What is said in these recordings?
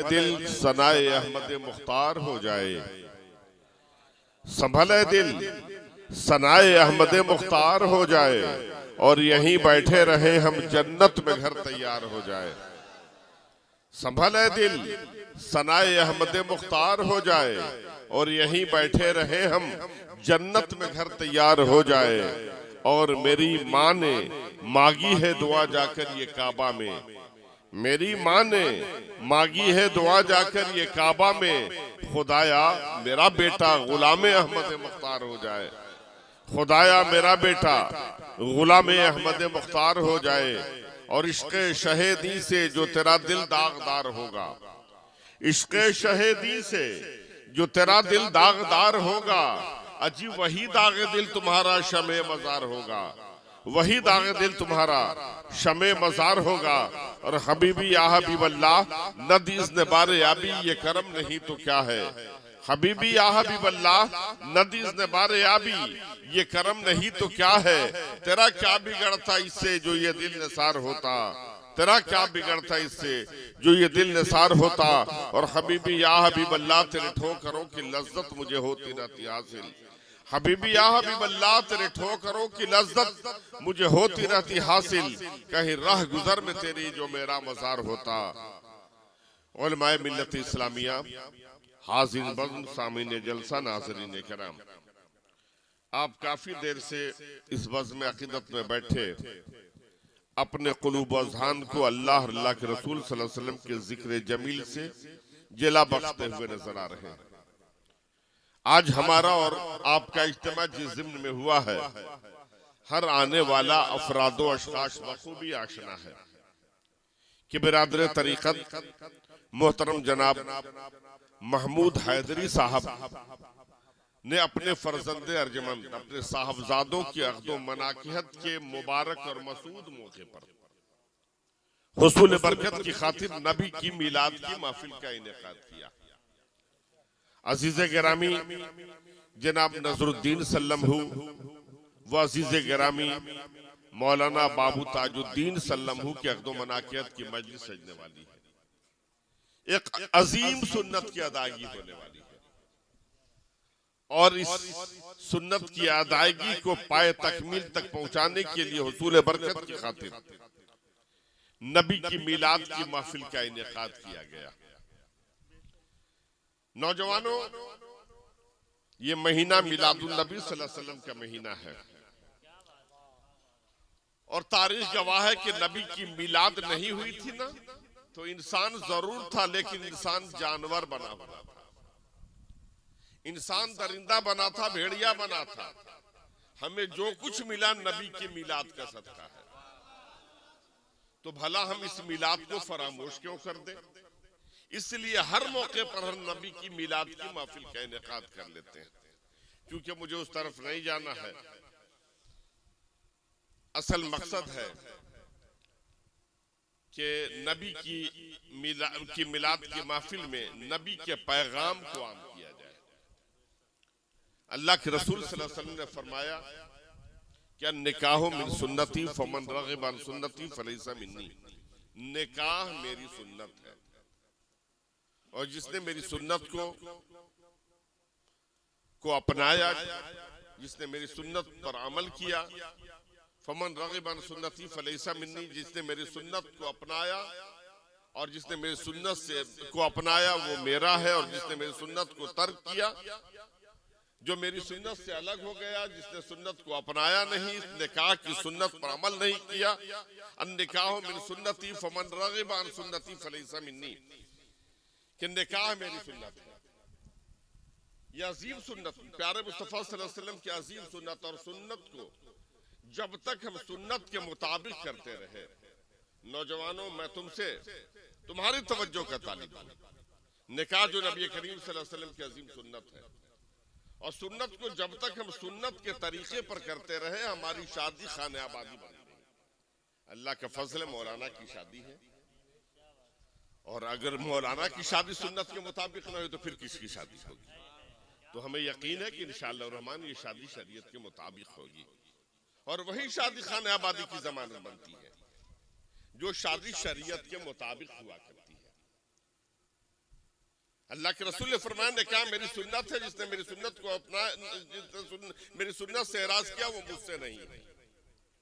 दिल सनाए अहमद मुख्तार हो जाए, संभले दिल सनाए अहमद मुख्तार हो जाए, और यहीं बैठे रहे हम जन्नत में घर तैयार हो जाए। संभले दिल सनाए अहमद मुख्तार हो जाए, और यहीं बैठे रहे हम जन्नत में घर तैयार हो जाए। और मेरी माँ ने मांगी है दुआ जाकर ये काबा में, मेरी माँ ने मांगी है दुआ जाकर ये काबा में, खुदाया मेरा बेटा गुलाम अहमद मुख्तार हो जाए, खुदाया मेरा बेटा गुलाम अहमद मुख्तार हो जाए। और इश्क शहीदी से जो तेरा दिल दागदार होगा, इश्क शहीदी से जो तेरा दिल दागदार होगा, अजी वही दाग दिल तुम्हारा शमे मजार होगा, वही दाग दिल तुम्हारा शमे मजार होगा। और हबीबी या हबीब अल्लाह नदीज ने बारे आबी, ये करम नहीं तो क्या है, हबीबी या हबीब अल्लाह नदीज ने बारे आबी, ये करम नहीं तो क्या है। तेरा क्या बिगड़ता इससे जो ये दिल निसार होता, तेरा क्या बिगड़ता इससे जो ये दिल निसार होता। और हबीबी या हबीब अल्लाह तेरे ठोकरों की लज्जत मुझे होती रहती हासिल, हबीबी या हबीब अल्लाह तेरे ठोकरों की लज्जत मुझे होती रहती हासिल, कहीं राह गुजर में तेरी जो मेरा मजार होता। उलमाए मिल्लत इस्लामिया, हाज़िर बज़्म, सामीन जलसा, नाज़रीन किराम, आप काफी देर से इस बज़्म अक़ीदत में बैठे अपने क़ुलूब व अज़हान को अल्लाह और अल्लाह के रसूल सल्लल्लाहु अलैहि वसल्लम के जिक्र जमील से जिला बख्शते हुए नजर आ रहे हैं। आज हमारा और आपका इज्तिमा जिस ज़िम्न में हुआ है, हर आने वाला अफरादो अशखास बखूबी आशना है कि बिरादर तरीक़त मोहतरम जनाब महमूद हैदरी साहब ने अपने फर्जंदे अर्जमंद, अपने साहबजादों की अक़्दो मनाकिहत के मुबारक और मसूद मौके पर हुसूल बरकत की खातिर नबी की मीलाद की महफिल का इनेकाद किया। अजीज़े गिरामी जनाब नजरुद्दीन सल्लमहू व अजीज़े गिरामी मौलाना बाबू ताजुद्दीन सल्लमहू की अक़्दो मनाकिहत की मजलिस सजने वाली है, एक अजीम सुन्नत की अदायगी होने वाली है। और इस सुन्नत की अदायगी को पाए तकमील तक पहुंचाने के लिए हुसूल बरकत की खातिर नबी की मीलाद की महफिल का इनेकाद किया गया। नौजवानों, ये महीना मिलादुन नबी सल्लल्लाहु अलैहि वसल्लम का महीना है, और तारीख गवाह है कि नबी की मीलाद नहीं हुई थी ना तो इंसान जरूर था, लेकिन इंसान जानवर बना हुआ था, इंसान दरिंदा बना था, भेड़िया बना था। हमें जो कुछ मिला नबी की मीलाद का सदका है, तो भला हम इस मीलाद को फरामोश क्यों कर दें। इसलिए हर मौके पर हम नबी की मीलाद की महफिल का इनेकाद कर लेते हैं। क्योंकि मुझे उस तरफ नहीं जाना है, असल मकसद है कि नबी की मिलाद की महफिल में नबी के पैगाम को आम किया जाए। अल्लाह के रसूल सल्लल्लाहु अलैहि वसल्लम ने फरमाया कि निकाह मिन सुन्नती फमन रग़िब अन सुन्नती फलैसा मिन्नी, निकाह मेरी सुन्नत है, और जिसने मेरी सुन्नत को अपनाया, जिसने मेरी सुन्नत पर अमल किया, फमन रग़िब अन सुन्नती फलैसा मिन्नी, जिसने मेरी सुन्नत को अपनाया और जिसने मेरी सुन्नत को अपनाया वो मेरा है, और जिसने मेरी सुन्नत को तर्क किया, जो मेरी सुन्नत से अलग हो गया, जिसने सुन्नत को अपनाया नहीं, निकाह की सुन्नत पर अमल नहीं किया, अन निकाह मिन सुन्नती फमन रग़िब अन सुन्नती फलैसा मिन्नी, कि निकाह मेरी सुन्नत है। यह अजीम सुन्नत, प्यारे मुस्तफा सल्लल्लाहु अलैहि वसल्लम की अजीम सुन्नत, और सुन्नत को जब तक हम सुन्नत के मुताबिक करते रहे, नौजवानों मैं तुमसे तुम्हारी तवज्जो का तालिब हूं। निकाह जो नबी करीम सल्लल्लाहु अलैहि वसल्लम की अजीम सुन्नत है, और सुन्नत को जब तक हम सुन्नत के तरीके पर करते रहे, हमारी शादी खाने आबादी बन गई। अल्लाह का फजल मौलाना की शादी है, और अगर मौलाना की शादी सुन्नत के मुताबिक न हो तो फिर किसकी शादी होगी। तो हमें यकीन है कि इंशाअल्लाह रहमान ये शादी शरीयत के मुताबिक होगी, और वही शादी खाने आबादी की जमानत बनती है जो शादी शरीयत के मुताबिक हुआ करती है। अल्लाह के रसूल ने फरमाया निकाह मेरी सुन्नत है, जिसने मेरी सुन्नत को अपना मेरी सुन्नत से एराज किया वो मुझसे नहीं है,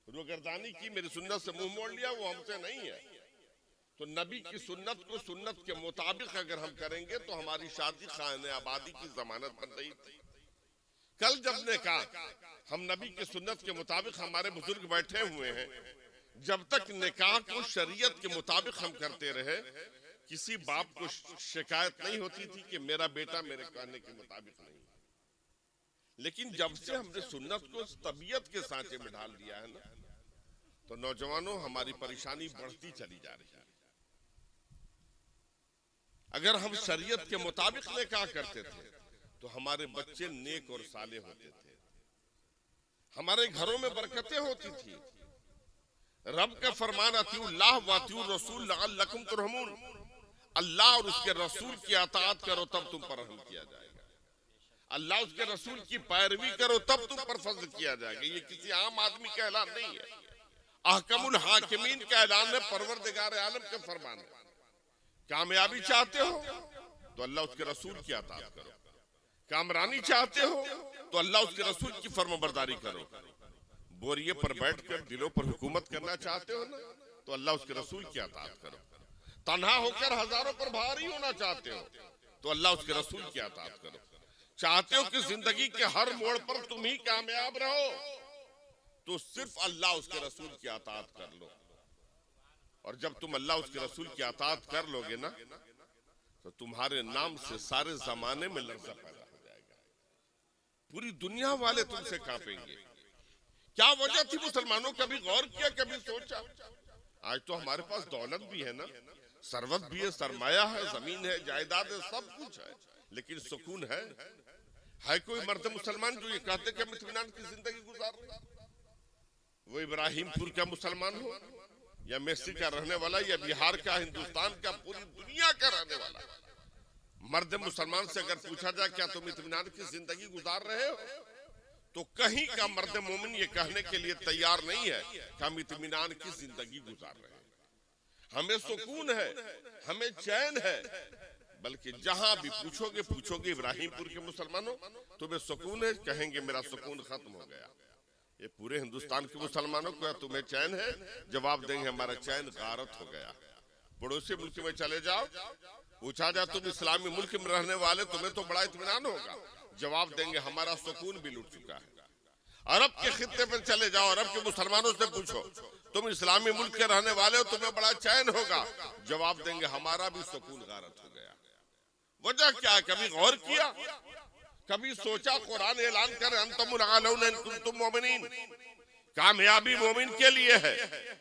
रुगर्दानी की, मेरी सुन्नत से मुंह मोड़ लिया वो हमसे नहीं है। तो नबी की सुन्नत को सुन्नत के मुताबिक अगर हम करेंगे तो हमारी शादी खाने आबादी की जमानत बन रही थी। कल जब ने कहा हम नबी की सुन्नत के मुताबिक, हमारे बुजुर्ग बैठे हुए हैं, जब तक निकाह को शरीयत के मुताबिक हम करते रहे, किसी बाप को शिकायत नहीं होती थी कि मेरा बेटा मेरे कहने के मुताबिक नहीं। लेकिन जब से हमने सुन्नत को तबीयत के सांचे में ढाल दिया है ना, तो नौजवानों हमारी परेशानी बढ़ती चली जा रही है। अगर हम शरीयत के मुताबिक निकाह करते थे तो हमारे बच्चे नेक और साले होते थे, हमारे घरों में बरकतें होती थी। रब का फरमान अतिउल्लाह व अतिउर रसूल लअल्लकुम तुरहमून, अल्लाह और उसके रसूल की अताअत करो तब तुम पर रहम किया जाएगा। अल्लाह उसके रसूल की पैरवी करो तब तुम पर फजल किया जाएगा। ये किसी आम आदमी का ऐलान नहीं है, अहकमुल हाकिमीन का ऐलान है, परवरदिगार आलम का फरमान है। कामयाबी चाहते हो तो अल्लाह उसके रसूल की अताअत करो, कामरानी चाहते हो तो अल्लाह उसके रसूल की फर्माबरदारी करो। बोरिये पर बैठकर दिलों पर हुकूमत करना चाहते हो ना, तो अल्लाह उसके रसूल की अताअत करो। तन्हा होकर हजारों पर भारी होना चाहते हो तो अल्लाह उसके रसूल की अताअत करो। चाहते हो कि जिंदगी के हर मोड़ पर तुम ही कामयाब रहो, तो सिर्फ अल्लाह उसके रसूल की अताअत कर लो। और जब तुम अल्लाह उसके रसूल की अताअत कर लोगे ना, तो तुम्हारे नाम से सारे जमाने में लर्जा पैदा हो जाएगा, पूरी दुनिया वाले तुमसे कांपेंगे। क्या वजह थी मुसलमानों? कभी गौर किया, कभी सोचा? आज तो हमारे पास दौलत भी है ना, सरवत भी है, सरमाया है, जमीन है, जायदाद है, सब कुछ है, लेकिन सुकून है? कोई मर्द मुसलमान जो ये कहते कि हम इत्मीनान की जिंदगी गुजार रहे हैं? वो इब्राहिमपुर का मुसलमान हो या मेसी का रहने वाला या बिहार का, हिंदुस्तान का, पूरी दुनिया का रहने वाला मर्द मुसलमान से अगर पूछा जाए क्या तुम इत्मीनान की जिंदगी गुजार रहे हो, तो कहीं का मर्द मोमिन ये कहने के लिए तैयार नहीं है कि हम इत्मीनान की जिंदगी गुजार रहे हैं, हमें सुकून है, हमें चैन है। बल्कि जहां भी पूछोगे इब्राहिमपुर के मुसलमानों तुम्हें सुकून है, कहेंगे मेरा सुकून खत्म हो गया। ये पूरे हिंदुस्तान के मुसलमानों को तुम्हें चैन है, जवाब देंगे हमारा चैन गारत हो गया। पड़ोसी मुल्क में चले जाओ, पूछा जाए तुम इस्लामी मुल्क में रहने वाले तुम्हें तो बड़ा इत्मीनान होगा, जवाब देंगे हमारा सुकून भी लुट चुका है। अरब के खित्ते पर चले जाओ, अरब के मुसलमानों से पूछो तुम इस्लामी मुल्क के रहने वाले हो तुम्हें बड़ा चैन होगा, जवाब देंगे हमारा भी सुकून गारत हो गया। वजह क्या है? कभी गौर किया, कभी सोचा? कुरान ऐलान करे अंतुमुल आलौन इन कुंतुम मोमिनीन, कामयाबी मोमिन के लिए है,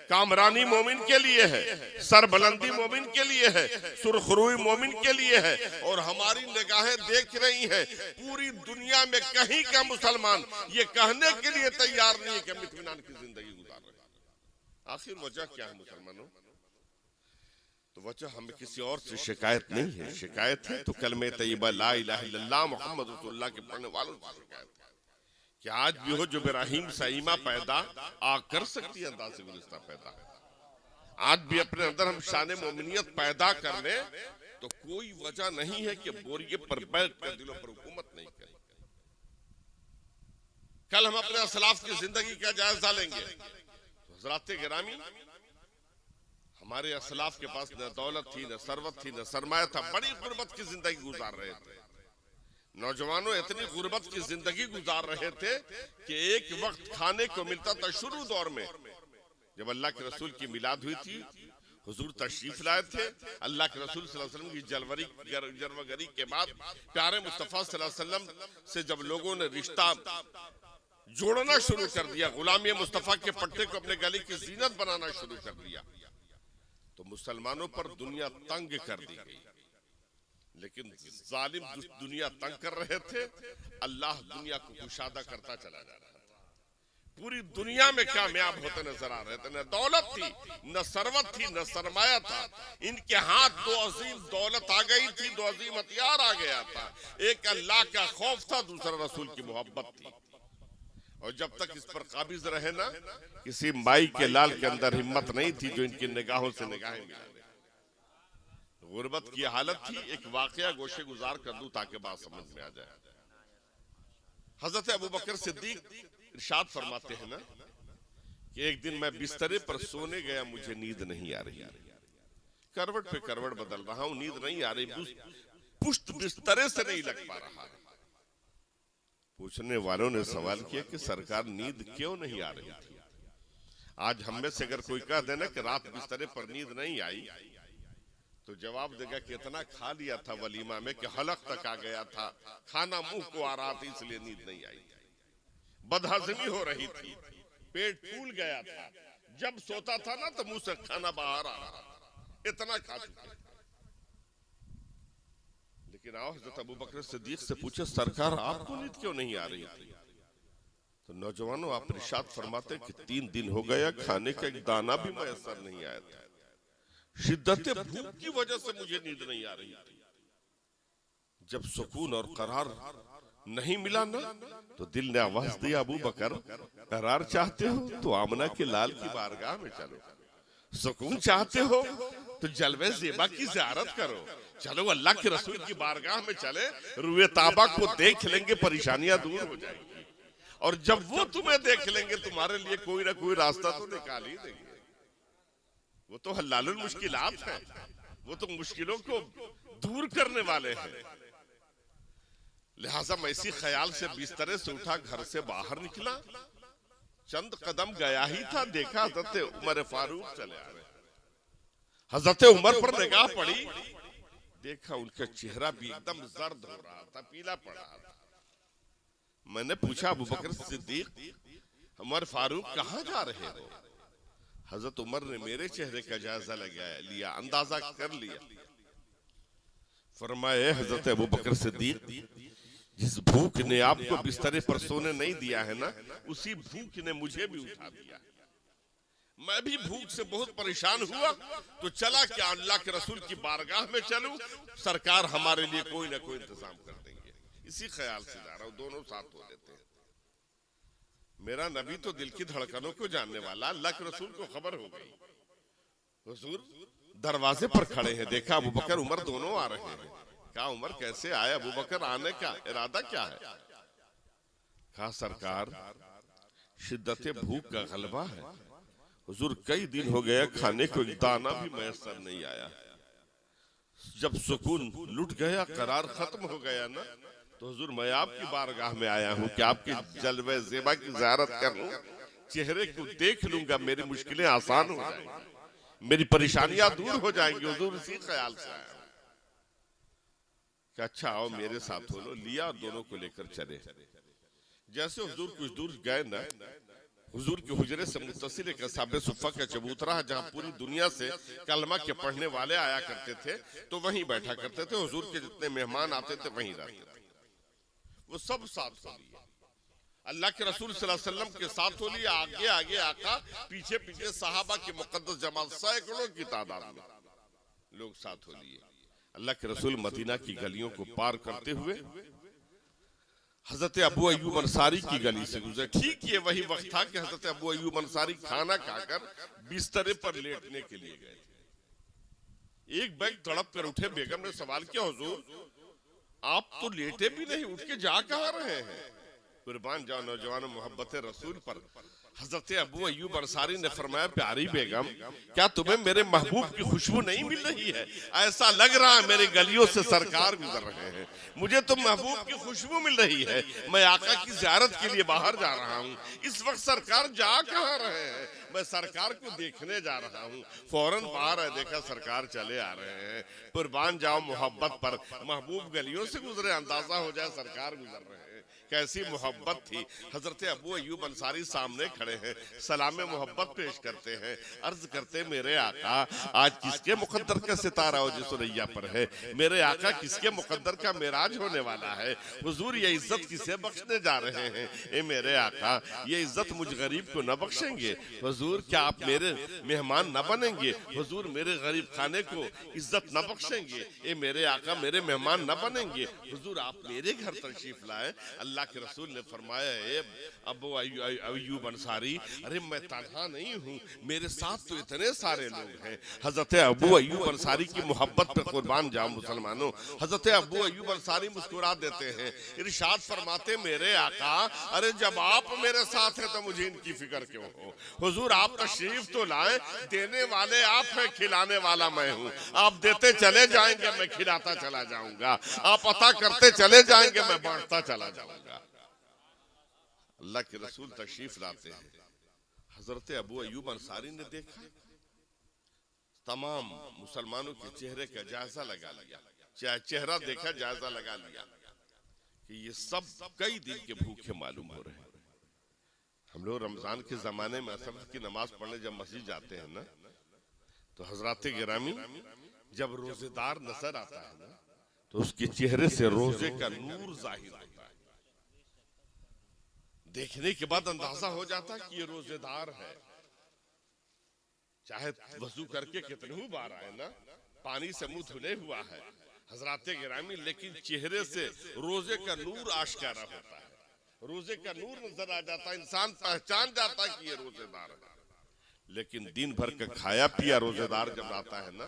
कामरानी मोमिन के लिए है, सरबलंदी मोमिन के लिए है, सुरखरुई मोमिन के लिए है। और हमारी निगाहें देख रही हैं पूरी दुनिया में कहीं का मुसलमान ये कहने के लिए तैयार नहीं है कि हम इत्मीनान की जिंदगी गुजार रहे हैं। आखिर वजह क्या है मुसलमानों? तो वजह हमें किसी और से शिकायत नहीं है, शिकायत है तो कलमे तैयबा ला इलाहा इल्लल्लाह मुहम्मद रसूलुल्लाह के पढ़ने वालों से शिकायत है कि आज भी हो जो इब्राहिम सईमा पैदा आ कर सकती है अंदाज़े गुलिस्तां पैदा, आज भी अपने अंदर हम शान मोमिनियत पैदा कर ले, तो कोई वजह नहीं है कि बोरिये पर बैठ कर दिलों पर हुकूमत नहीं करें। कल हम अपने असलाफ की जिंदगी का जायजा लेंगे, हज़रात गिरामी, हमारे असलाफ के पास न दौलत थी, न सरवत थी, न सरमाया था, बड़ी गुर्बत की जिंदगी गुजार रहे थे। नौजवानों इतनी गुर्बत की जिंदगी गुजार रहे थे कि एक वक्त खाने को मिलता था। शुरू दौर में जब अल्लाह के रसूल की मिलाद हुई थी, हुजूर तशरीफ लाए थे, अल्लाह के रसूल सल्लल्लाहु अलैहि वसल्लम की जलवगरी के बाद प्यारे मुस्तफा सल्लल्लाहु अलैहि वसल्लम से जब लोगों ने रिश्ता जोड़ना शुरू कर दिया, गुलामी मुस्तफा के पट्टे को अपने गले की जीनत बनाना शुरू कर दिया, तो मुसलमानों पर दुनिया तंग कर दी गई। लेकिन जालिम दुनिया तंग कर रहे थे, अल्लाह दुनिया को कुशादा करता चला जा रहा था। पूरी दुनिया में कामयाब होते नजर आ रहे थे। न दौलत थी, न सरवत थी, न सरमाया था, इनके हाथ दो अजीम दौलत आ गई थी, दो अजीम हथियार आ गया था। एक अल्लाह का खौफ था, दूसरा रसूल की मोहब्बत थी। और जब तक इस पर काबिज रहे ना, किसी माई के लाल के अंदर हिम्मत नहीं थी जो इनकी निगाहों से निगाहें मिला दे। गुर्बत की हालत थी। एक वाकया गोशे गुजार कर दूं ताकि बात समझ में आ जाए। हजरत अबू बकर सिद्दीक इरशाद फरमाते हैं ना कि एक दिन मैं बिस्तरे पर सोने गया, मुझे नींद नहीं आ रही, करवट पे करवट बदल रहा हूं, नींद नहीं आ रही, पुश्त बिस्तरे से नहीं लग पा रहा। पूछने वालों ने सवाल किया कि सरकार नींद क्यों नहीं आ रही थी? आज हम में से अगर कोई कह देना कि रात बिस्तरे पर नींद नहीं आई तो जवाब देगा कि इतना खा लिया था वलीमा में कि हलक तक आ गया था, खाना मुंह को आ रहा था इसलिए नींद नहीं आई, बदहजमी हो रही थी, पेट फूल गया था, जब सोता था ना तो मुंह से खाना बाहर आ रहा था, इतना खा चुके। लेकिन आओ हज़रत अबू बकर सिद्दीक से पूछे सरकार आपको नींद क्यों नहीं आ रही थी? तो नौजवानों आप इरशाद फरमाते कि 3 दिन हो गया खाने का एक दाना भी मैसर नहीं आया था, शिद्दत भूख की वजह से मुझे नींद नहीं आ रही थी। जब सुकून और करार नहीं मिला ना तो दिल ने आवाज दिया अबू बकर करार चाहते हो तो आमना के लाल की बारगाह में चलो, सुकून चाहते हो तो जलवे ज़ेबा की ज़ियारत करो, चलो अल्लाह के रसूल की बारगाह में चले, रुए ताबा को देख लेंगे, परेशानियां दूर हो जाएंगी, और जब वो तुम्हें देख लेंगे तुम्हारे लिए कोई ना कोई रास्ता तो निकाल ही देंगे। वो तो हल्लालुल मुश्किलात है, वो तो मुश्किलों को दूर करने वाले हैं। लिहाजा मैं इसी ख्याल से बिस्तरे से उठा, घर से बाहर निकला, चंद कदम गया ही था देखा हजरत उमर फारूक चले आ रहे। हजरत उमर पर निगाह पड़ी, देखा उनका चेहरा भी एकदम जर्द हो रहा था, पीला पड़ रहा था। मैंने पूछा अबू बकर सिद्दीक उमर फारूक कहाँ जा रहे हो? हजरत उमर ने मेरे चेहरे का जायजा लिया, अंदाजा कर लिया। फरमाए हजरत अबू बकर सिद्दीक जिस भूख ने आपको बिस्तरे पर सोने नहीं दिया है ना, उसी भूख ने मुझे भी उठा दिया। मैं भी भूख से बहुत परेशान हुआ तो चला कि अल्लाह के रसूल की बारगाह में चलूं, सरकार हमारे लिए कोई ना कोई इंतजाम कर देंगे। इसी ख्याल से जा रहा हूं, दोनों साथ हो लेते हैं। मेरा नबी तो दिल की धड़कनों को जानने वाला, अल्लाह के रसूल को खबर हो गई, हुजूर दरवाजे पर खड़े हैं, देखा अबू बकर उमर दोनों आ रहे हैं। कहा उमर कैसे आए, अबू बकर आने का इरादा क्या है? कहा सरकार शिद्दत भूख का गलबा है, हुजूर कई दिन हो गया खाने को एक दाना भी मैसर नहीं आया। जब सुकून लुट गया, करार खत्म हो गया ना, तो हुजूर मैं आपकी बारगाह में आया हूँ कि आपकी जलवे ज़ेबा की ज़ियारत कर लूं, चेहरे को देख लूंगा, मेरी मुश्किलें आसान हो जाएंगी, मेरी परेशानियां दूर हो जाएंगी। हुजूर इसी ख्याल से आया कि अच्छा आओ मेरे साथ हो लो, लिया, दोनों को लेकर चले। जैसे हुजूर कुछ दूर गए ना, हुजूर के हुजरे से मुत्तसिल एक साबे सुफ़ा का चबूतरा है जहाँ पूरी दुनिया से कलमा के पढ़ने वाले आया करते थे, तो वहीं बैठा करते थे। हुजूर के जितने मेहमान आते थे वहीं रहते थे, वो सब साथ हो लिए। अल्लाह के रसूल सल्लल्लाहु अलैहि वसल्लम के साथ हो लिया, आगे आगे आका, पीछे पीछे सहाबा की मुक़द्दस जमात, सैकड़ों की तादाद में लोग साथ हो लिए। अल्लाह के रसूल मदीना की गलियों को पार करते हुए हजरत अबू अय्यूब अंसारी की गली से गुजरे। ठीक ये वही वक्त था कि हजरत अबू अय्यूब अंसारी खाना खाकर बिस्तरे पर लेटने के लिए गए। एक बैग तड़प कर उठे, बेगम ने सवाल किया हुजूर आप तो लेटे भी नहीं, उठ के जा कहाँ रहे हैं? कुर्बान जाओ नौजवानों मोहब्बत रसूल पर। हजरत अबू अय्यूब अंसारी ने फरमाया प्यारी बेगम क्या तुम्हें मेरे महबूब की खुशबू नहीं मिल रही है? ऐसा लग रहा है मेरी गलियों से सरकार गुजर रहे हैं, मुझे तो महबूब की खुशबू मिल रही है, मैं आका की ज़ियारत के लिए बाहर जा रहा हूँ। इस वक्त सरकार जा कहाँ रहे हैं? मैं सरकार को देखने जा रहा हूँ। फौरन बाहर है, देखा सरकार चले आ रहे हैं। कुर्बान जाओ मोहब्बत पर, महबूब गलियों से गुजरे, अंदाजा हो जाए सरकार गुजर रहे हैं। कैसी मोहब्बत थी। हजरत अबू अय्यूब अंसारी सामने खड़े हैं, सलाम मोहब्बत पेश करते हैं, अर्ज करते मेरे आका आज किसके मुकद्दर का सितारा हो जिस रैया पर है? मेरे आका किसके मुकद्दर का मेराज होने वाला है? हुजूर ये इज्जत किसे बख्शने जा रहे हैं? ए मेरे आका ये इज्जत मुझ गरीब को न बख्शेंगे? हुजूर क्या आप मेरे मेहमान न बनेंगे? हुजूर मेरे गरीब खाने को इज्जत न बख्शेंगे? ए मेरे आका मेरे मेहमान न बनेंगे? हुजूर आप मेरे घर तशरीफ लाए। अल्लाह के रसूल ने फरमाया अबू अय्यूब अंसारी अंसारी, अरे मैं तन्हा नहीं हूँ, मेरे साथ तो इतने सारे लोग हैं। हजरत अबू अय्यूब अंसारी की मोहब्बत पे कुर्बान जाओ मुसलमानों। हजरत अबू अय्यूब अंसारी मुस्कुरा देते हैं, इरशाद फरमाते मेरे आका, अरे जब आप मेरे साथ हैं तो मुझे इनकी फिक्र क्यों हो। हुजूर आप तशरीफ तो लाए, देने वाले आप हैं, खिलाने वाला मैं हूँ। आप देते चले जाएंगे, मैं खिलाता चला जाऊंगा। आप अता करते चले जाएंगे, मैं बांटता चला जाऊंगा। अल्लाह के रसूल तशरीफ लाते हैं। हजरत अबू अय्यूब अंसारी ने देखा, तमाम मुसलमानों के चेहरे का जायजा लगा लिया, चेहरा देखा, जायजा लगा लिया कि ये सब कई दिन के भूखे मालूम हो रहे हैं। हम लोग रमजान के जमाने में असर की नमाज पढ़ने जब मस्जिद जाते हैं ना, तो हजरात गिरामी जब रोजेदार नजर आता है ना, तो उसके चेहरे से रोजे का नूर जाहिर होता है। देखने के बाद अंदाजा हो जाता है कि ये रोजेदार है, चाहे वजू करके कितनी बार आए ना, पानी से मुंह धुले हुआ है हजरात गिरामी, लेकिन चेहरे से रोजे का नूर आश्कारा होता है, रोजे का नूर नजर आ जाता है, इंसान पहचान जाता है कि ये रोजेदार है। लेकिन दिन भर का खाया पिया रोजेदार जब आता है ना,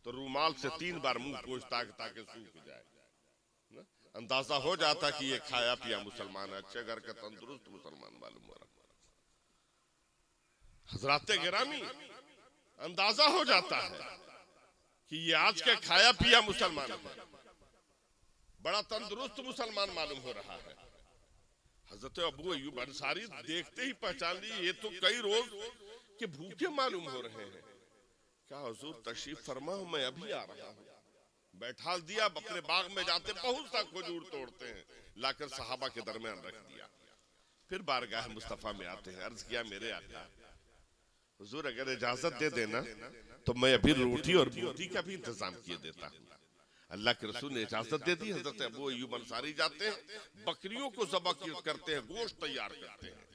तो रूमाल से 3 बार मुंह पोंछता है ताकि सूख जाए ना, अंदाजा हो जाता कि ये खाया पिया मुसलमान है, अच्छे घर का तंदुरुस्त मुसलमान मालूम हो रहा। हजरात गिरामी अंदाजा हो जाता है कि ये आज का खाया पिया मुसलमान है, बड़ा तंदुरुस्त मुसलमान मालूम हो रहा है। हजरत अबू अय्यूब अंसारी देखते ही पहचान ली, ये तो कई रोज के भूखे मालूम हो रहे हैं। क्या हुजूर तशरीफ फरमा, मैं अभी आ रहा हूँ। बैठा दिया, अपने बाग में जाते बहुत सा खजूर तोड़ते हैं, लाकर सहाबा के दरमियान रख दिया। फिर बारगाह मुस्तफा में आते हैं, अर्ज किया मेरे आका हुजूर अगर इजाजत दे देना तो मैं अभी रोटी और बूटी का भी इंतजाम किए देता हूँ। अल्लाह के रसूल ने इजाजत दे दी। हजरत अबू अय्यूब अंसारी जाते हैं, बकरियों को ज़बह करते हैं, गोश्त तैयार करते हैं,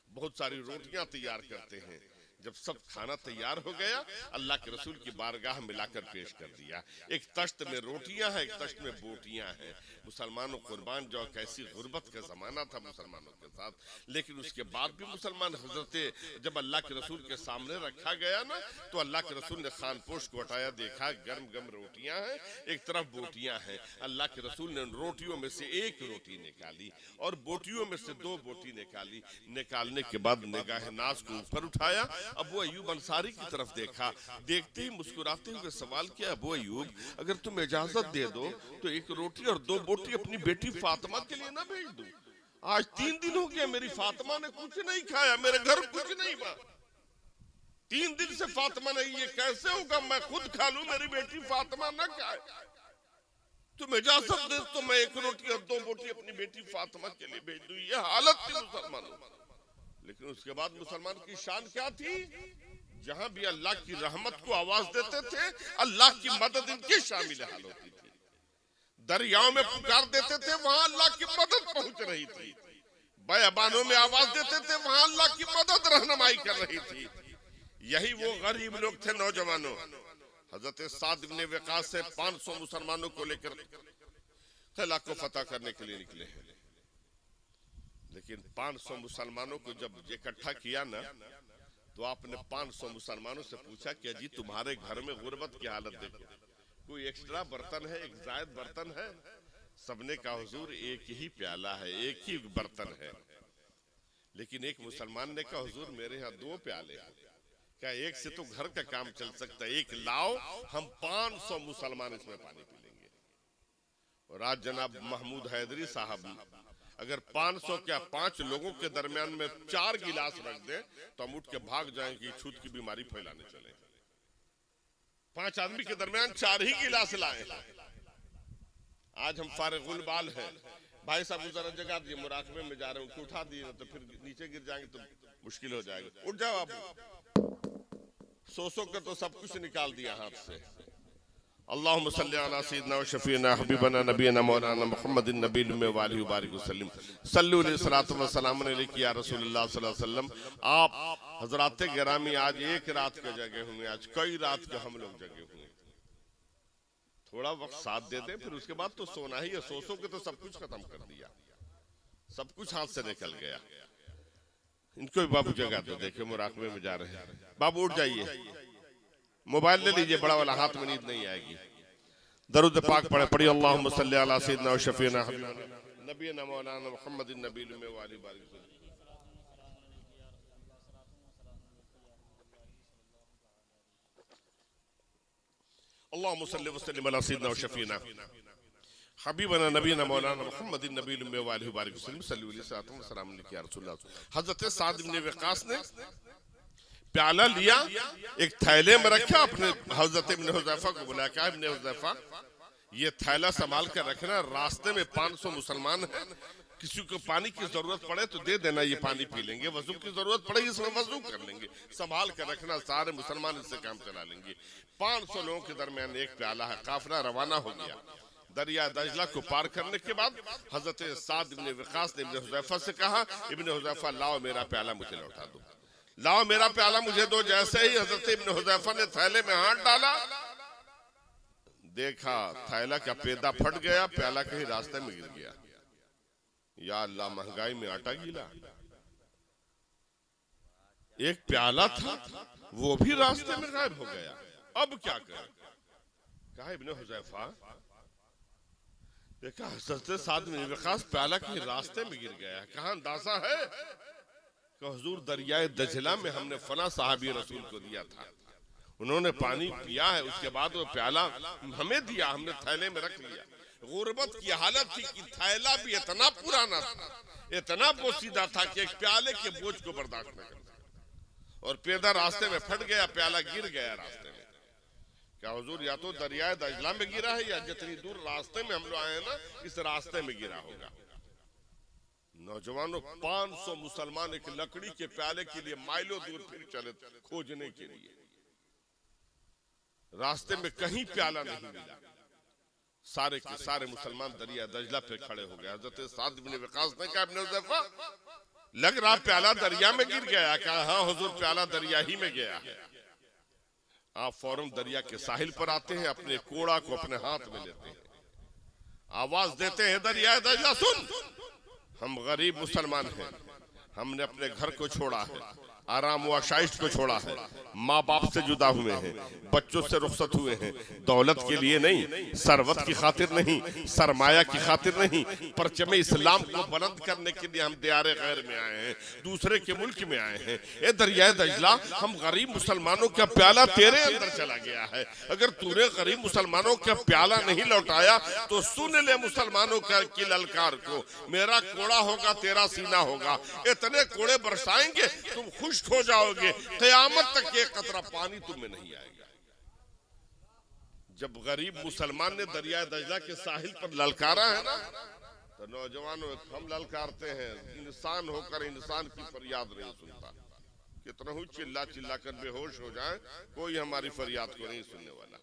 बहुत सारी रोटियां तैयार करते हैं। जब सब खाना तैयार हो गया, अल्लाह के रसूल की बारगाह में लाकर पेश कर दिया। एक तश्त में रोटियां हैं, एक तश्त में बोटियां हैं। मुसलमानों कुर्बान जो कैसी गुर्बत का जमाना था मुसलमानों के साथ, लेकिन उसके बाद भी मुसलमान हजरत जब अल्लाह के रसूल के सामने रखा गया ना, तो अल्लाह के रसूल ने खानपोश को हटाया, देखा गर्म गर्म रोटियां हैं, एक तरफ बोटियां हैं। अल्लाह के रसूल ने रोटियों में से एक रोटी निकाली और बोटियों में से 2 बोटी निकाली। निकालने के बाद निगाह नाज को ऊपर उठाया, अबू अय्यूब अंसारी की तरफ देखा, देखते ही मुस्कुराते हुए सवाल किया, अबू अय्यूब अगर तुम इजाजत दे दो तो एक रोटी और 2 बोटी अपनी बेटी फातिमा के लिए ना भेज दूं। आज 3 दिन हो गया मेरी फातिमा ने कुछ नहीं खाया, मेरे घर कुछ नहीं बना, 3 दिन से फातिमा नहीं, ये कैसे होगा, मैं खुद खा लूं, मेरी बेटी फातिमा ना खाए। तुम इजाजत दे तो मैं एक रोटी और 2 बोटी अपनी बेटी फातिमा के लिए भेज दूं। ये हालत थी मुसलमानों। लेकिन उसके बाद मुसलमान की शान क्या थी, जहां भी अल्लाह की रहमत को आवाज देते थे, अल्लाह की मदद इनकी शामिल हाल होती थी। दरियाओं में पुकार देते थे, वहां अल्लाह की मदद पहुंच रही थी। बयाबानों में आवाज देते थे, वहां अल्लाह की मदद रहनुमाई कर रही थी। यही वो गरीब लोग थे नौजवानों। हजरत साद इब्न वक़ास से 500 मुसलमानों को लेकर किला को फतह करने के लिए निकले हैं। लेकिन 500 मुसलमानों को जब इकट्ठा किया ना, तो आपने 500 मुसलमानों से पूछा कि जी तुम्हारे घर में गुर्बत की हालत देखो, कोई एक्स्ट्रा बर्तन है, एक जायद बर्तन है? सबने कहा हुजूर एक ही प्याला है, एक ही बर्तन है। लेकिन एक मुसलमान ने कहा हुजूर मेरे यहाँ 2 प्याले हैं। क्या एक से तो घर का काम चल सकता है, एक लाओ, हम 500 मुसलमान इसमें पानी पी लेंगे। और आज जनाब महमूद हैदरी साहब अगर 500 क्या 5 लोगों के दरमियान में 4 गिलास रख दे तो हम उठ के भाग जाएंगे, छूत की बीमारी फैलाने चले। 5 आदमी के दरमियान 4 ही गिलास लाए। आज हम फारिगुल बाल हैं, भाई साहब जरा जगह दिए, मुराकबे में जा रहे हैं, उठा दिए तो फिर नीचे गिर जाएंगे तो मुश्किल हो जाएगा। उठ जाओ आप। सो कर तो सब कुछ निकाल दिया हाथ से। अल्लाहुम्मा सल्ली अला सय्यिदिना व शफीना हबीबना नबीना मौलाना मुहम्मदिन नबील में वाली बारिक वसल्लम सल्लु अलैहि सलातु व सलाम अलैहि या रसूलुल्लाह सल्लल्लाहु अलैहि वसल्लम। आप हजरात गिरामी आज एक रात के जगह हुए, आज कई रात के हम लोग जगह हुए। थोड़ा वक्त साथ दे दें, फिर उसके बाद तो सोना ही है। सो के तो सब कुछ खत्म कर दिया, सब कुछ हाथ से निकल गया। इनको भी बाबू जगह तो देखे मुराकबे में जा रहे हैं। बाबू उठ जाइए, मोबाइल ले लीजिए, बड़ा वाला, हाथ में नींद नहीं आएगी। दरूद पाक पढ़े, पढ़िए अल्लाहुम्मा सल्ली अला सय्यिदिना व शफीना नबीना मौलाना मुहम्मदिन नबील में वाली बारिक। अल्लाहुम्मा सल्ली व सल्लिम अला सय्यिदिना व शफीना हबीबना नबीना मौलाना मुहम्मदिन नबील में वाली बारिक सल्लल्लाहु अलैहि वसल्लम या रसूलल्लाह। हजरत साद इब्न वक़ास ने प्याला लिया, एक थैले में रखा, अपने हजरत इब्न हुज़ैफा को बुलाया, कहा इब्न हुज़ैफा ये थैला संभाल कर रखना, रास्ते में 500 मुसलमान हैं, किसी को पानी की जरूरत पड़े तो दे देना, ये पानी पी लेंगे, वजू की जरूरत पड़े इसमें वजू कर लेंगे, संभाल कर रखना, सारे मुसलमान इससे काम चला लेंगे। 500 लोगों के दरमियान एक प्याला है। काफिला रवाना हो गया। दरिया दजला को पार करने के बाद हजरत साद इब्न वक़ास ने इब्न हुज़ैफा से कहा, इब्न हुज़ैफा लाओ मेरा प्याला मुझे लौटा दो, लाओ मेरा प्याला मुझे दो। जैसे ही हजरत इब्न हुज़ैफा ने थैले में हाथ डाला, देखा थैला का पेदा फट गया, प्याला कहीं रास्ते में गिर गया। या अल्लाह, महंगाई में आटा गीला। एक प्याला था वो भी रास्ते में गायब हो गया, अब क्या करें? कहा इब्न हुज़ैफा, देखा हजरत साद इब्न वक़ास प्याला कहीं रास्ते में गिर गया, कहा अंदाजा है कि हुजूर दरियाए दजला में हमने फला साहबी रसूल को दिया था, उन्होंने पानी पिया है, उसके बाद वो प्याला हमें दिया, हमने थैले में रख लिया। गुर्बत की हालत थी कि थैला भी इतना पुराना था, इतना पोसीदा था कि एक प्याले के बोझ को बर्दाश्त न कर सका, और पेदा रास्ते में फट गया, प्याला गिर गया रास्ते में। क्या हुजूर या तो दरियाए दजला में गिरा है या जितनी दूर रास्ते में हम लोग आए हैं ना, इस रास्ते में गिरा होगा। नौजवानों, 500 मुसलमान एक लकड़ी के प्याले के लिए माइलों दूर फिर चले खोजने के लिए, रास्ते में कहीं प्याला नहीं मिला। सारे के सारे मुसलमान दरिया दजला पे खड़े हो गए। हजरत साद इब्न वक़ास ने कहा इब्न हुज़ैफा, लग रहा प्याला दरिया में गिर गया। कहा हाँ हुजूर, प्याला दरिया ही में गया है। आप फौरन दरिया के साहिल पर आते हैं, अपने कोड़ा को अपने हाथ में लेते हैं, आवाज देते हैं, दरिया दजला सुन, हम गरीब मुसलमान हैं, हमने अपने घर को छोड़ा है, आराम व आशाइश को छोड़ा है, माँ बाप से जुदा हुए हैं, बच्चों से रुखसत हुए हैं, दौलत के लिए नहीं, सरवत की खातिर नहीं, सरमाया की खातिर नहीं, परचम इस्लाम को बुलंद करने के लिए हम दियारे गैर में आए हैं, दूसरे के मुल्क में आए हैं। ए दरियाए दजला, हम गरीब मुसलमानों का प्याला तेरे अंदर चला गया है, अगर तूने गरीब मुसलमानों का प्याला नहीं लौटाया तो सुन ले मुसलमानों की ललकार को, मेरा कोड़ा होगा, तेरा सीना होगा, इतने कोड़े बरसाएंगे तुम खुश हो जाओगे, क़यामत तक एक कतरा पानी तुम्हें नहीं आएगा। जब गरीब मुसलमान ने दरिया दजला के साहिल पर ललकारा है ना, तो नौजवानों हम ललकारते हैं, इंसान होकर इंसान की फरियाद नहीं सुनता, कितना ही चिल्ला चिल्ला कर बेहोश हो जाए, कोई हमारी फरियाद को नहीं सुनने वाला।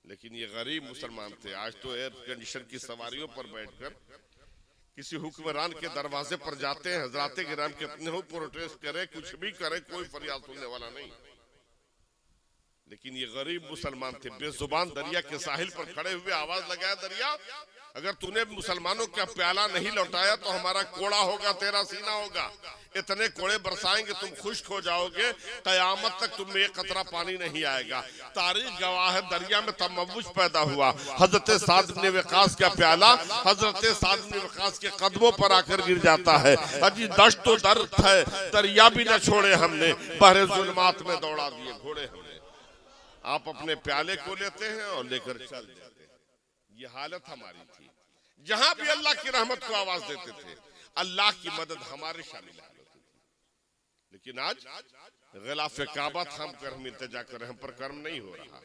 लेकिन ये गरीब मुसलमान थे। आज तो एयर कंडीशन की सवारियों पर बैठकर किसी हुक्मरान के दरवाजे पर जाते हैं, हजराते गिराम कितने हो प्रोटेस्ट करे, कुछ भी करे, कोई फरियाद सुनने वाला नहीं। लेकिन ये गरीब मुसलमान थे, बेजुबान, दरिया के साहिल पर खड़े हुए आवाज लगाया, दरिया अगर तूने मुसलमानों का प्याला नहीं लौटाया तो हमारा कोड़ा होगा, तेरा सीना होगा, इतने कोड़े बरसाएंगे तुम खुश्क हो जाओगे, कयामत तक तुम्हें एक कतरा पानी नहीं आएगा। तारीख गवाह है, दरिया में तमव्वुज पैदा हुआ, हजरत साद इब्न वक़ास का प्याला हजरत साद इब्न वक़ास के कदमों पर आकर गिर जाता है। अजी दश्त तो दर्द है, दरिया भी न छोड़े हमने, बहरे जुल्मात में दौड़ा दिए घोड़े हमने। आप अपने प्याले को लेते हैं और लेकर चल जाते हैं, ये हालत हमारी थी। जहां भी अल्लाह की रहमत को आवाज देते थे, अल्लाह की मदद हमारे शामिल होती थी। लेकिन आज गिलाफ काबा थाम कर हम इल्तिजा कर रहे हैं, पर कर्म नहीं हो रहा,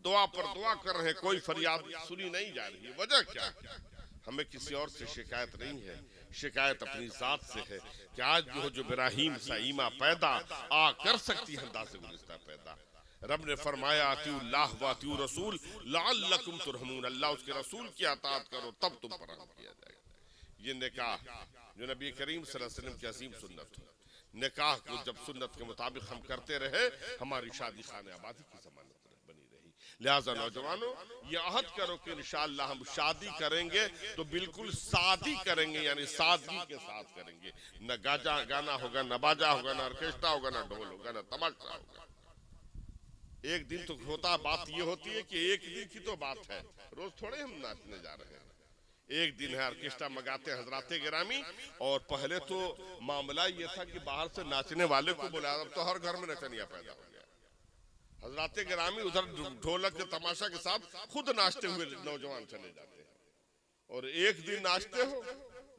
दुआ पर दुआ कर रहे हैं, कोई फरियाद सुनी नहीं जा रही। वजह क्या है? हमें किसी और से शिकायत नहीं है, शिकायत अपनी जात से है कि आज जो इब्राहीम सा ईमा पैदा आ कर सकती है अंदाज़े गुलिस्ता पैदा। रब ने फरमाया अतीउल्लाह व अतीउ रसूल लअल्लकुम तुरहमून, अल्लाह उसके रसूल की अताअत करो तब तुम पर रहम किया जाएगा। ये निकाह जो नबी करीम सल्लल्लाहु अलैहि वसल्लम की अजीम सुन्नत है, निकाह को जब सुन्नत के मुताबिक हम करते रहे, हमारी शादी खाने आबादी की जमानत बनी रही। लिहाजा नौजवानों, ये अहद करो कि इंशाअल्लाह हम शादी करेंगे तो बिल्कुल शादी करेंगे, यानी सादगी के साथ करेंगे। न गाना होगा, न बाजा होगा, न ऑर्केस्ट्रा होगा, न ढोल होगा, न तमाशा होगा। एक दिन तो होता, बात ये होती है कि एक दिन की तो बात है, रोज थोड़े हम नाचने जा रहे हैं। एक दिन है, ऑर्केस्ट्रा मंगाते हैं हजराते गिरामी। और पहले तो मामला ये था कि बाहर से नाचने वाले को बुलाया, अब तो हर घर में नचनिया पैदा हो गया। हजराते गिरामी उधर ढोलक के तमाशा के साथ खुद नाचते हुए नौजवान चले जाते हैं। और एक दिन नाचते हो,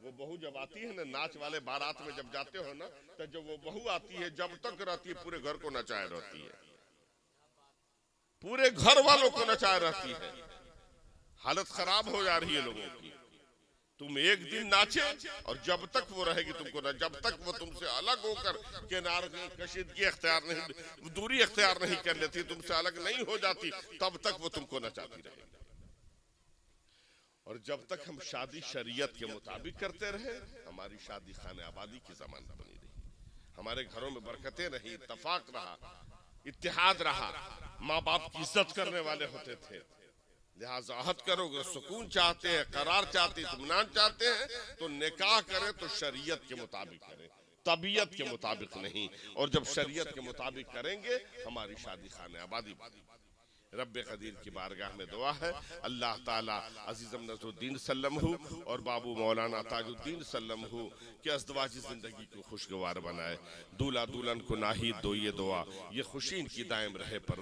वो बहू जब आती है ना, नाच वाले बारात में जब जाते हो ना, तो जब वो बहू आती है, जब तक रहती है पूरे घर को नचाए रहती है, पूरे घर वालों को नचाए रहती है। हालत खराब हो जा रही है लोगों की। तुम एक दिन नाचे और जब तक वो रहेगी तुमको ना, जब तक वो तुमसे अलग होकर किनार कशीदगी अख्तियार नहीं, दूरी अख्तियार नहीं कर लेती, तुमसे अलग नहीं हो जाती, तब तक वो तुमको नचाती रहेगी। और जब तक हम शादी शरीयत के मुताबिक करते रहे, हमारी शादी खाने आबादी की जमानत बनी रही, हमारे घरों में बरकतें रही, इत्तेफाक रहा, इत्तेहाद रहा, माँ बाप की इज्जत करने वाले होते थे। लिहाजा अहद करोगे, सुकून चाहते हैं, करार चाहते हैं, इत्मीनान चाहते हैं, तो निकाह करें तो शरीयत के मुताबिक करें, तबीयत के मुताबिक नहीं। और जब शरीयत के मुताबिक करेंगे, हमारी शादी खाने आबादी बनी। रब्बे कदीर की बारगाह में दुआ है, अल्लाह ताला अजीज़म नज़रुद्दीन सल्लमहु और बाबू मौलाना ताजुद्दीन सल्लमहु के अज़दवाजी ज़िंदगी को खुशगवार बनाए। दूल्हा दुल्हन को नाहीद दो ये दुआ, ये खुशी इनकी दायम रहे पर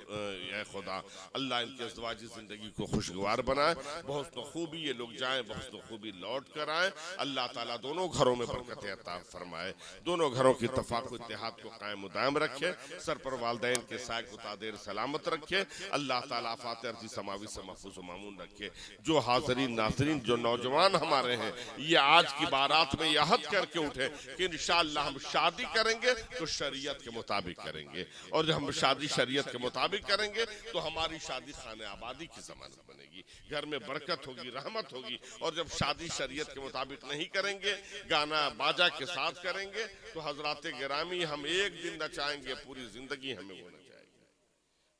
ए खुदा, अल्लाह इनके अज़दवाजी ज़िंदगी को खुशगवार बनाए। बहुत खूबी ये लोग जाएँ, बहुत खूबी लौट कर आए। अल्लाह ताला दोनों घरों में बरकत अता फरमाए, दोनों घरों की इत्तेफाक इत्तेहाद को कायम दायम रखे, सर पर वालदैन के साए को तादेर सलामत रखे। अल्लाह ताला आफात अर्ज़ी समावी से महफूज व मामून रखे। जो हाज़रीन नाज़रीन, जो नौजवान हमारे हैं, ये आज की बारात में यह अहद करके उठे कि इंशाअल्लाह हम शादी करेंगे तो शरीयत के मुताबिक करेंगे, और जब हम शादी शरीयत के मुताबिक करेंगे तो हमारी शादी खाने आबादी की जमानत बनेगी, घर में बरकत होगी, रहमत होगी। और जब शादी शरीयत के मुताबिक नहीं करेंगे, गाना बाजा के साथ करेंगे, तो हजराते गिरामी हम एक दिन नचाएंगे, पूरी जिंदगी हमें वो नचाएंगे।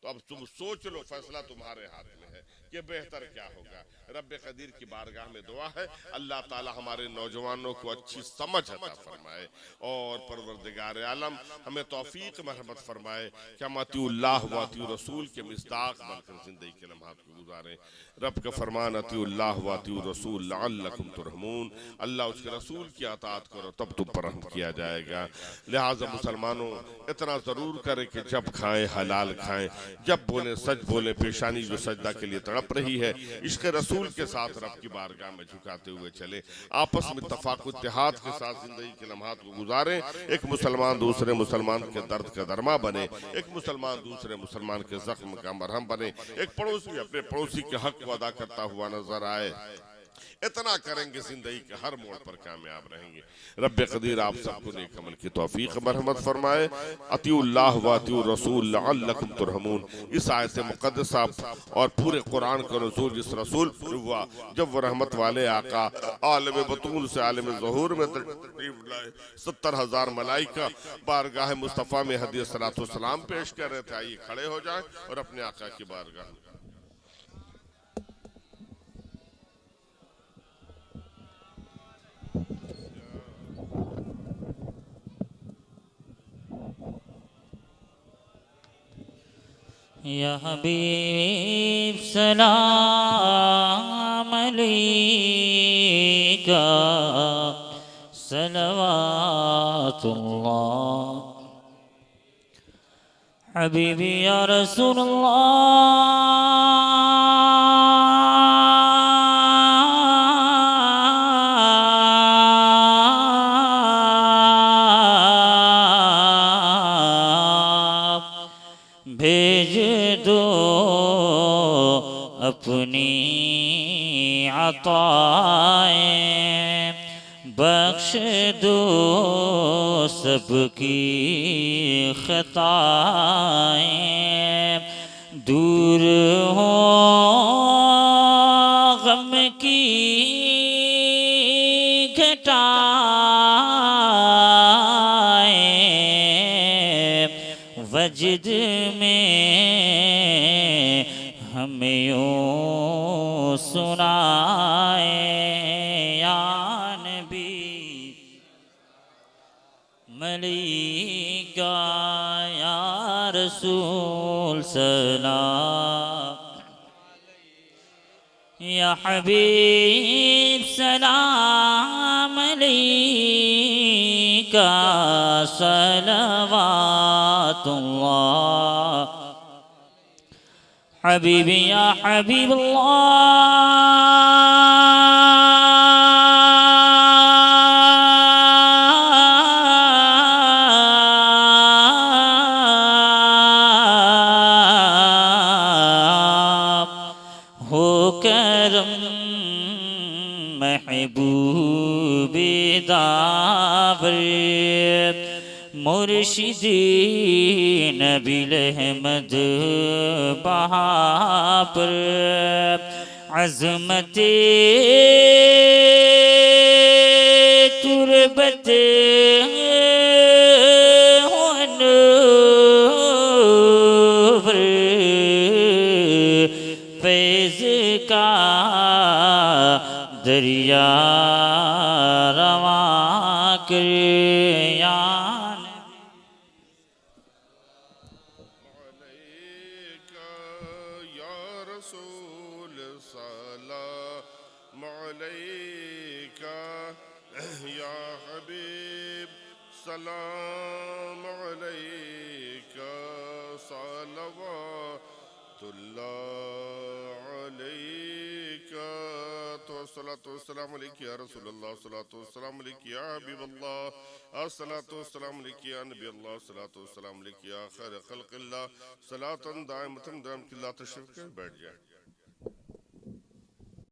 तो अब तुम सोच लो, फैसला तुम्हारे हाथ में है कि बेहतर क्या होगा। रब्बे कदीर की बारगाह में दुआ है, अल्लाह ताला हमारे नौजवानों को अच्छी समझ अता फरमाए, और परवरदिगार आलम हमें तौफीक मरहमत फरमाए कि हम अतीउल्लाह व अतीउ रसूल के मिस्दाक बनकर जिंदगी के लम्हात को गुजारें। रब का फरमान अतीउल्लाह व अतीउ रसूल लअल्लकुम तुरहमून, अल्लाह उसके रसूल की अताअत करो तब तुम पर रहम किया जाएगा। लिहाजा मुसलमानों, इतना ज़रूर करें कि जब खाएं हलाल खाएं, जब बोले सच बोले, पेशानी जो सजदा के लिए तड़प रही है इश्क रसूल के साथ रब की बारगाह में झुकाते हुए चले, आपस में इत्तेफाक इत्तेहाद के साथ जिंदगी के लम्हात को गुजारें। एक मुसलमान दूसरे मुसलमान के दर्द का दरमा बने, एक मुसलमान दूसरे मुसलमान के जख्म का मरहम बने, एक पड़ोसी अपने पड़ोसी के हक को अदा करता हुआ नजर आए। इतना करेंगे, जिंदगी के हर मोड़ पर कामयाब रहेंगे। रब्बे कदीर आप सबको नेक अमल की तौफीक मरहमत फरमाए। अतीउल्लाह व अतीउ रसूल लअल्लकुम तुरहमून, इस आयत मुक़द्दसा और पूरे कुरान का नज़ूल जिस रसूल पर हुआ जब वो रहमत वाले आका आलम बतूल से आलम ज़हूर में तशरीफ लाए, 70,000 मलाइका बारगाह मुस्तफ़ा में हदीय सलातो सलाम पेश कर रहे थे। आइए खड़े हो जाएं और अपने आका की बारगाह या हबीब सलाम अलैका सलवातुल्लाह हबीबी या रसूलल्लाह, भेज दो अपनी अताएं, बख्श दो सबकी खताएं, दूर हो गम की घटाएं, वजद में हम अलैका या रसूल सलाम, या हबीब सलाम अलैका सलवातुल्लाह, हबीबी या हबीब हो करम महबूबे दावर, मुर्शिदी नबील अहमद बहापर, अज़मते तुरबत फैज़ का दरिया रवां कर या अलैका या रसूल सलाम अलैका या हबीब सलाम अलैका सलवातुल्लाह अलैका। तो अस्सलातु वस्सलामु अलैका या रसूलल्लाह, अस्सलातु वस्सलामु अलैका या हबीबल्लाह, अस्सलातु वस्सलामु अलैका या नबील्लाह, अस्सलातु वस्सलामु अलैका या खैर खल्क़िल्लाह, सलातन दाइमतन दाइम किल्ला। तशरीफ के बैठ जाए।